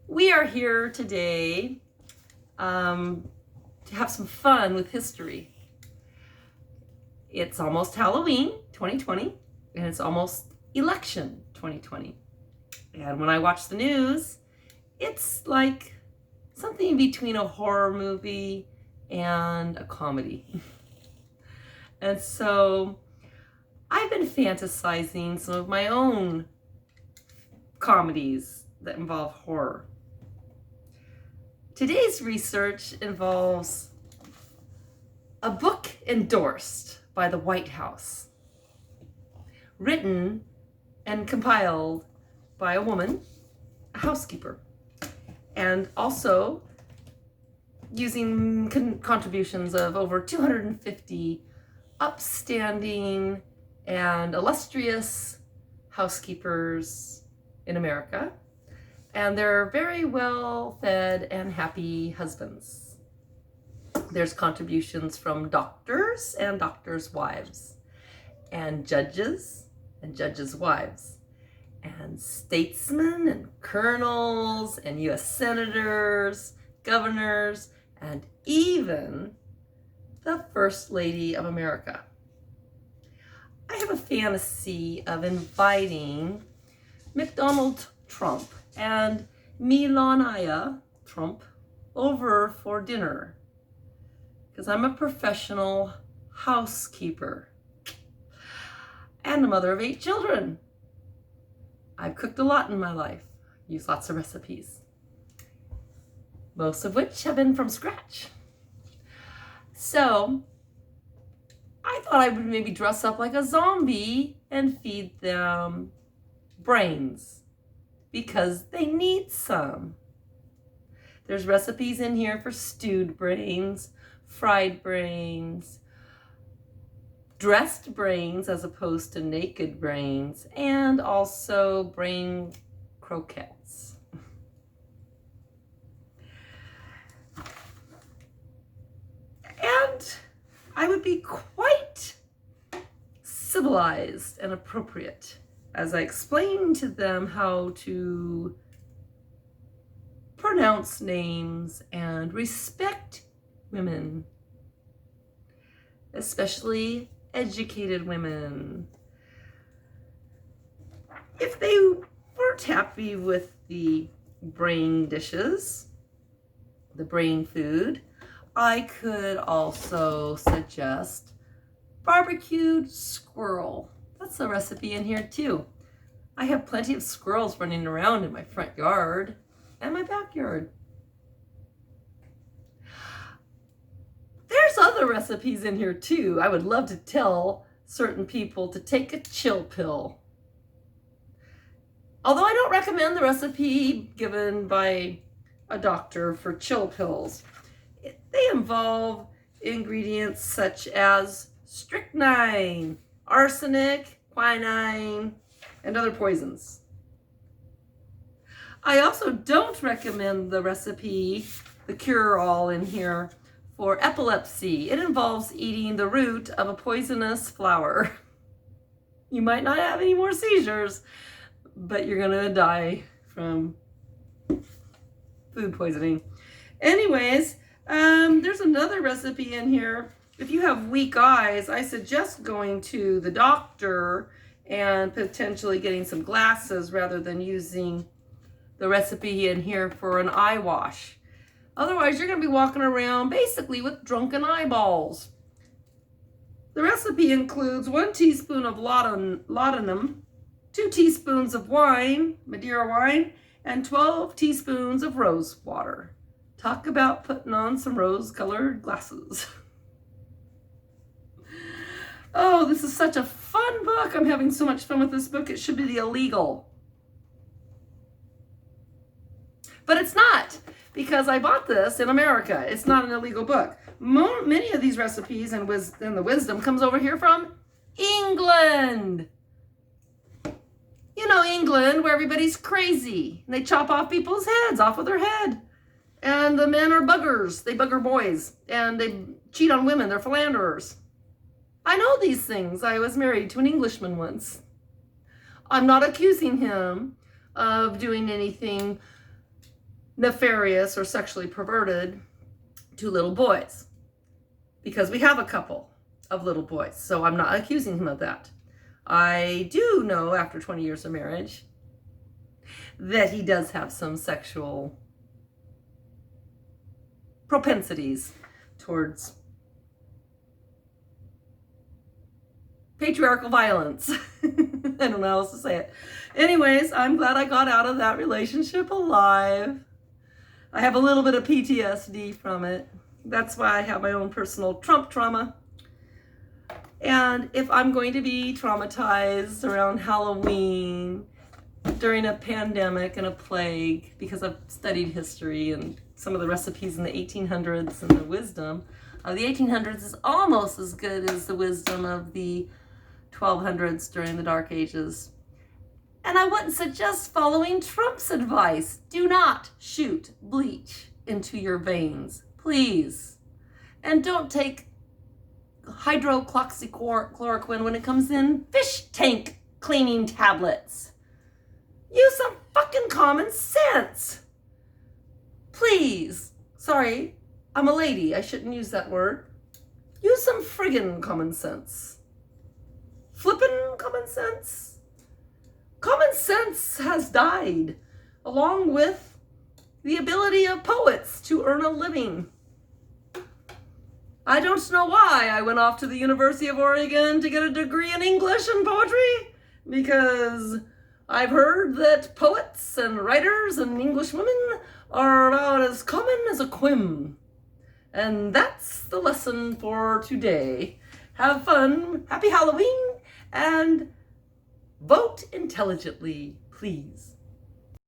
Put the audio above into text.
We are here today to have some fun with history. It's almost Halloween 2020, and it's almost election 2020. And when I watch the news, it's like something between a horror movie and a comedy. And so I've been fantasizing some of my own comedies that involve horror. Today's research involves a book endorsed by the White House, written and compiled by a woman, a housekeeper, and also using contributions of over 250 upstanding and illustrious housekeepers in America, and they're very well-fed and happy husbands. There's contributions from doctors and doctors' wives, and judges wives, and statesmen and colonels and US senators, governors, and even the First Lady of America. I have a fantasy of inviting McDonald Trump and Melania Trump over for dinner, because I'm a professional housekeeper and a mother of 8 children. I've cooked a lot in my life, used lots of recipes, most of which have been from scratch. So I thought I would maybe dress up like a zombie and feed them brains, because they need some. There's recipes in here for stewed brains, fried brains, dressed brains as opposed to naked brains, and also brain croquettes. And I would be quite civilized and appropriate as I explain to them how to pronounce names and respect women, especially educated women. If they weren't happy with the brain dishes, the brain food, I could also suggest barbecued squirrel. That's a recipe in here too. I have plenty of squirrels running around in my front yard and my backyard. There's other recipes in here too. I would love to tell certain people to take a chill pill. Although I don't recommend the recipe given by a doctor for chill pills. They involve ingredients such as strychnine, arsenic, quinine, and other poisons. I also don't recommend the recipe, the cure-all in here, for epilepsy. It involves eating the root of a poisonous flower. You might not have any more seizures, but you're gonna die from food poisoning. Anyways, there's another recipe in here. If you have weak eyes, I suggest going to the doctor and potentially getting some glasses rather than using the recipe in here for an eye wash. Otherwise, you're going to be walking around basically with drunken eyeballs. The recipe includes 1 teaspoon of laudanum, 2 teaspoons of wine, Madeira wine, and 12 teaspoons of rose water. Talk about putting on some rose-colored glasses. Oh, this is such a fun book. I'm having so much fun with this book. It should be illegal. But it's not, because I bought this in America. It's not an illegal book. Many of these recipes and the wisdom comes over here from England. You know, England, where everybody's crazy. And they chop off people's heads off of their head. And the men are buggers. They bugger boys. And they cheat on women. They're philanderers. I know these things. I was married to an Englishman once. I'm not accusing him of doing anything nefarious or sexually perverted to little boys, because we have a couple of little boys. So I'm not accusing him of that. I do know, after 20 years of marriage, that he does have some sexual propensities towards patriarchal violence. I don't know how else to say it. Anyways, I'm glad I got out of that relationship alive. I have a little bit of PTSD from it. That's why I have my own personal Trump trauma. And if I'm going to be traumatized around Halloween, during a pandemic and a plague, because I've studied history and some of the recipes in the 1800s and the wisdom of the 1800s is almost as good as the wisdom of the 1200s during the Dark Ages. And I wouldn't suggest following Trump's advice. Do not shoot bleach into your veins, please. And don't take hydroxychloroquine when it comes in fish tank cleaning tablets. Use some fucking common sense. Please. Sorry, I'm a lady. I shouldn't use that word. Use some friggin' common sense. Flippin' common sense. Common sense has died, along with the ability of poets to earn a living. I don't know why I went off to the University of Oregon to get a degree in English and poetry, because I've heard that poets and writers and English women are about as common as a quim. And that's the lesson for today. Have fun, happy Halloween, and vote intelligently, please.